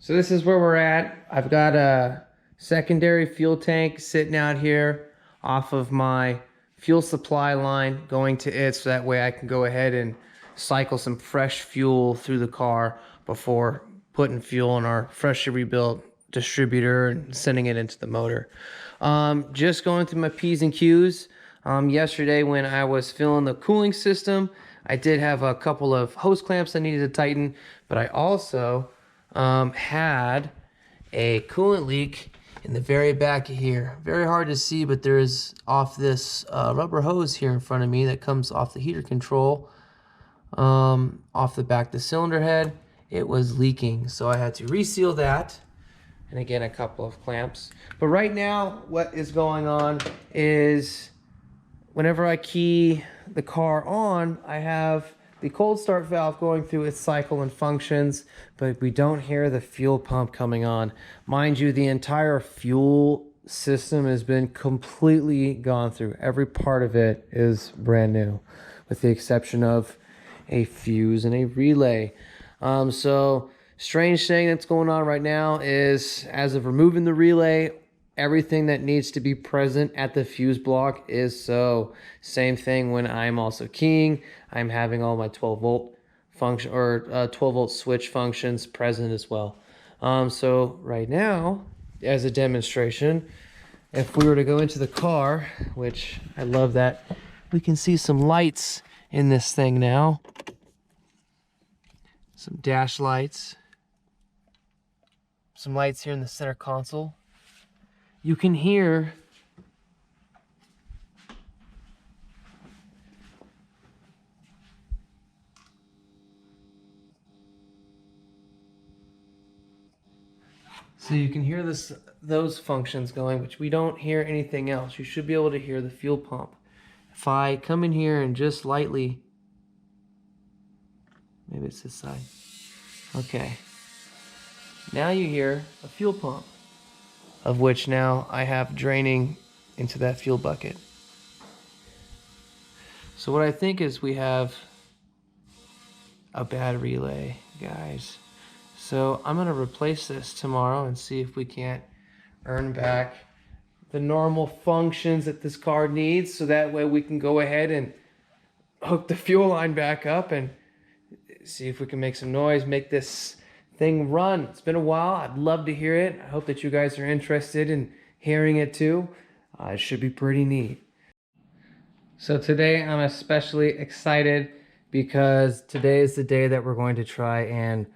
So this is where we're at. I've got a secondary fuel tank sitting out here off of my fuel supply line going to it, so that way I can go ahead and cycle some fresh fuel through the car before putting fuel in our freshly rebuilt distributor and sending it into the motor. Just going through my P's and Q's. Yesterday when I was filling the cooling system, I did have a couple of hose clamps I needed to tighten, but I also had a coolant leak in the very back of here. Very hard to see, but there's off this rubber hose here in front of me that comes off the heater control, off the back of the cylinder head. It was leaking, so I had to reseal that, and again a couple of clamps. But right now what is going on is whenever I key the car on, I have the cold start valve going through its cycle and functions, but we don't hear the fuel pump coming on. Mind you, the entire fuel system has been completely gone through. Every part of it is brand new, with the exception of a fuse and a relay. So strange thing that's going on right now is, as of removing the relay, everything that needs to be present at the fuse block is so. Same thing when I'm also keying. I'm having all my 12 volt function or 12 volt switch functions present as well. So right now, as a demonstration, if we were to go into the car, which I love that we can see some lights in this thing now, some dash lights, some lights here in the center console. You can hear those functions going, which we don't hear anything else. You should be able to hear the fuel pump. If I come in here and just lightly, maybe it's this side. Okay. Now you hear a fuel pump, of which now I have draining into that fuel bucket. So what I think is we have a bad relay, guys. So I'm gonna replace this tomorrow and see if we can't earn back the normal functions that this car needs, so that way we can go ahead and hook the fuel line back up and see if we can make some noise, make this thing run. It's been a while. I'd love to hear it. I hope that you guys are interested in hearing it too. It should be pretty neat. So today I'm especially excited because today is the day that we're going to try and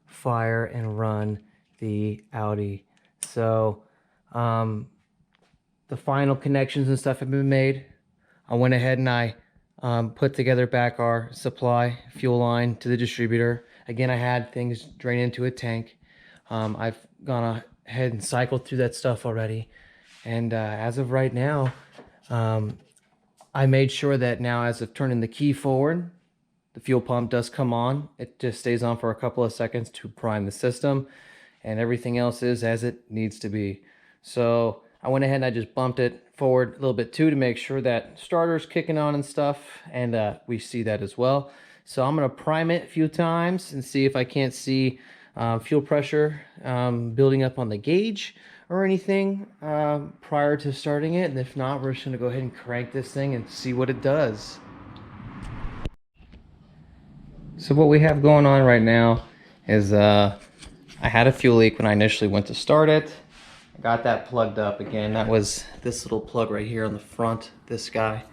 fire and run the Audi. So the final connections and stuff have been made. I went ahead and I put together back our supply fuel line to the distributor. Again, I had things drain into a tank. I've gone ahead and cycled through that stuff already. And as of right now, I made sure that now, as of turning the key forward, the fuel pump does come on. It just stays on for a couple of seconds to prime the system, and everything else is as it needs to be. So I went ahead and I just bumped it forward a little bit too, to make sure that starter's kicking on and stuff, and we see that as well. So I'm gonna prime it a few times and see if I can't see fuel pressure building up on the gauge or anything prior to starting it. And if not, we're just gonna go ahead and crank this thing and see what it does. So what we have going on right now is I had a fuel leak when I initially went to start it. I got that plugged up again. That was this little plug right here on the front, this guy.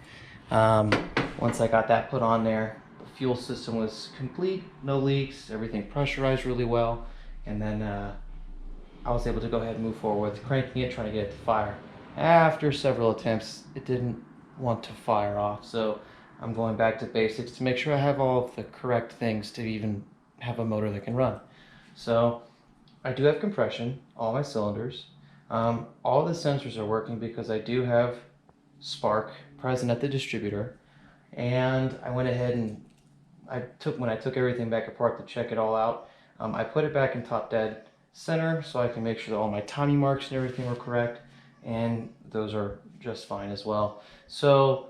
Once I got that put on there, the fuel system was complete, no leaks, everything pressurized really well. And then I was able to go ahead and move forward with cranking it, trying to get it to fire. After several attempts, it didn't want to fire off. So I'm going back to basics to make sure I have all of the correct things to even have a motor that can run. So I do have compression, all my cylinders. All the sensors are working because I do have spark present at the distributor. And I went ahead and when I took everything back apart to check it all out, I put it back in top dead center so I can make sure that all my timing marks and everything were correct, and those are just fine as well. So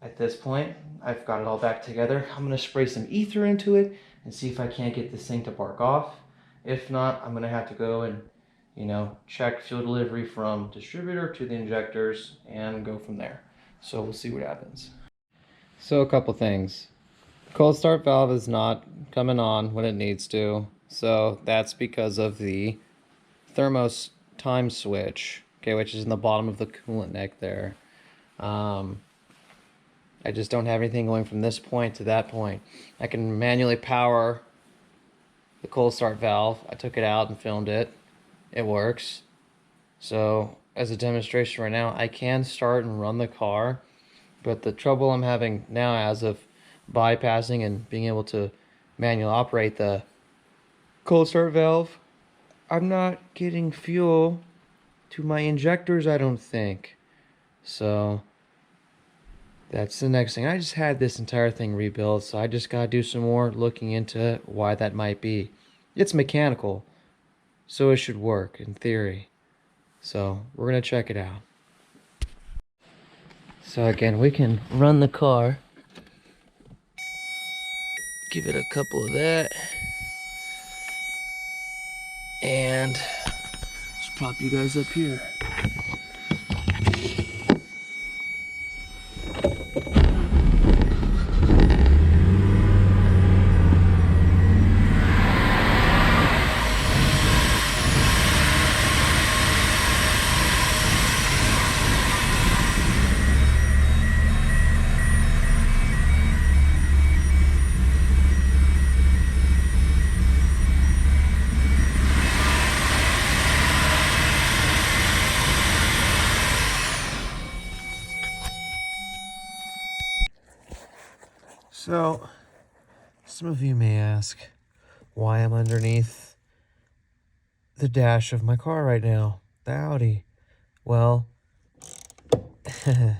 at this point, I've got it all back together. I'm going to spray some ether into it and see if I can't get this thing to bark off. If not, I'm gonna have to go and, you know, check fuel delivery from distributor to the injectors and go from there. So we'll see what happens. So a couple things. Cold start valve is not coming on when it needs to. So that's because of the thermo time switch, okay, which is in the bottom of the coolant neck there. I just don't have anything going from this point to that point. I can manually power the cold start valve. I took it out and filmed it. It works. So as a demonstration right now, I can start and run the car, but the trouble I'm having now as of bypassing and being able to manually operate the cold start valve, I'm not getting fuel to my injectors, I don't think. So that's the next thing. I just had this entire thing rebuilt, so I just gotta do some more looking into why that might be. It's mechanical, so it should work in theory. So we're gonna check it out. So again, we can run the car. Give it a couple of that. And just prop you guys up here. So, some of you may ask why I'm underneath the dash of my car right now, the Audi. Well, I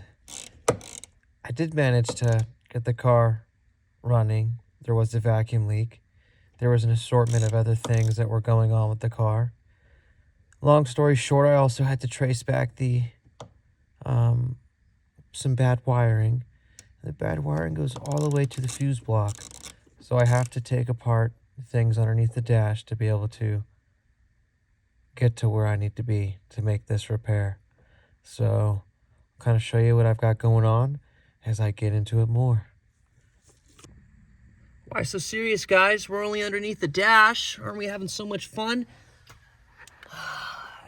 did manage to get the car running. There was a vacuum leak. There was an assortment of other things that were going on with the car. Long story short, I also had to trace back the some bad wiring. The bad wiring goes all the way to the fuse block. So I have to take apart things underneath the dash to be able to get to where I need to be to make this repair. So I'll kind of show you what I've got going on as I get into it more. Why so serious, guys? We're only underneath the dash. Aren't we having so much fun?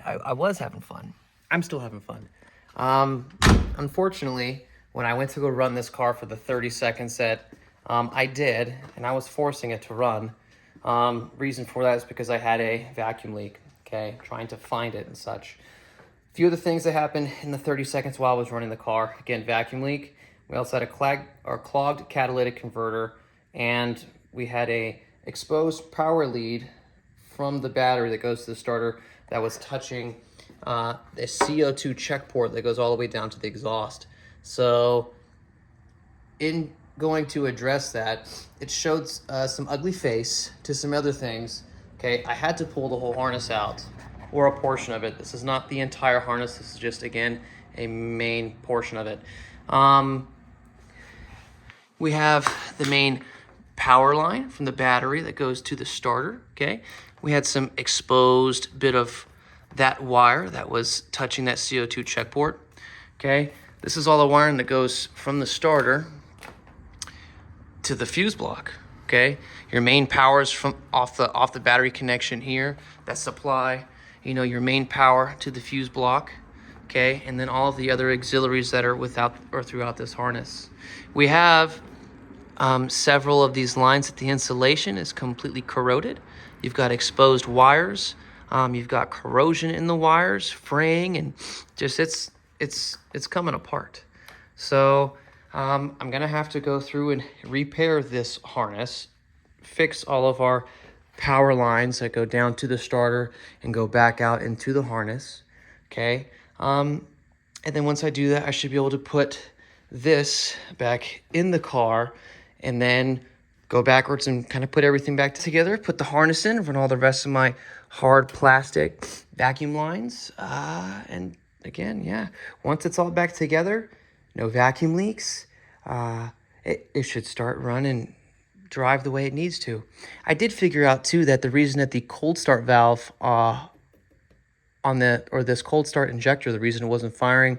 I was having fun. I'm still having fun. Unfortunately, when I went to go run this car for the 30-second set, I did, and I was forcing it to run. Reason for that is because I had a vacuum leak, okay, trying to find it and such. A few of the things that happened in the 30 seconds while I was running the car, again, vacuum leak. We also had a clogged catalytic converter, and we had a exposed power lead from the battery that goes to the starter that was touching the CO2 check port that goes all the way down to the exhaust. So in going to address that, it showed some ugly face to some other things. Okay, I had to pull the whole harness out, or a portion of it. This is not the entire harness. This is just, again, a main portion of it. We have the main power line from the battery that goes to the starter, okay? We had some exposed bit of that wire that was touching that CO2 check port, okay? This is all the wiring that goes from the starter to the fuse block, okay? Your main power is from off the battery connection here that supply, you know, your main power to the fuse block, okay? And then all of the other auxiliaries that are without or throughout this harness. We have several of these lines that the insulation is completely corroded. You've got exposed wires. You've got corrosion in the wires, fraying, and just it's coming apart. So I'm gonna have to go through and repair this harness, fix all of our power lines that go down to the starter and go back out into the harness, okay? And then once I do that, I should be able to put this back in the car and then go backwards and kind of put everything back together, put the harness in, run all the rest of my hard plastic vacuum lines. And again, yeah, once it's all back together, no vacuum leaks, it should start running drive the way it needs to. I did figure out too that the reason that the cold start valve this cold start injector, the reason it wasn't firing,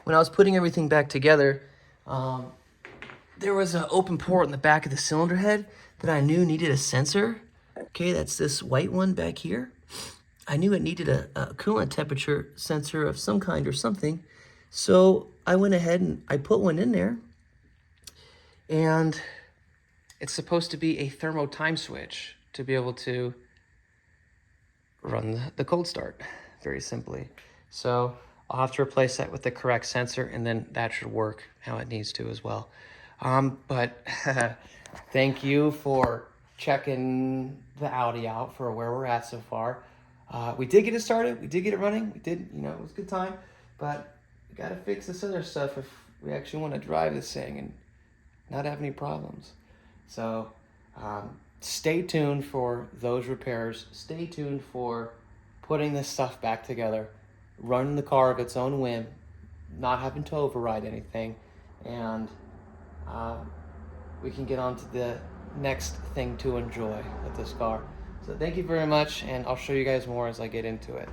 when I was putting everything back together, there was an open port in the back of the cylinder head that I knew needed a sensor. Okay, that's this white one back here. I knew it needed a coolant temperature sensor of some kind or something. So I went ahead and I put one in there. And it's supposed to be a thermo time switch to be able to run the cold start, very simply. So I'll have to replace that with the correct sensor, and then that should work how it needs to as well. But thank you for checking the Audi out for where we're at so far. We did get it started. We did get it running. We did, you know, it was a good time. But we got to fix this other stuff if we actually want to drive this thing and not have any problems. So stay tuned for those repairs. Stay tuned for putting this stuff back together, running the car of its own whim, not having to override anything, and we can get on to the next thing to enjoy with this car. So thank you very much, and I'll show you guys more as I get into it.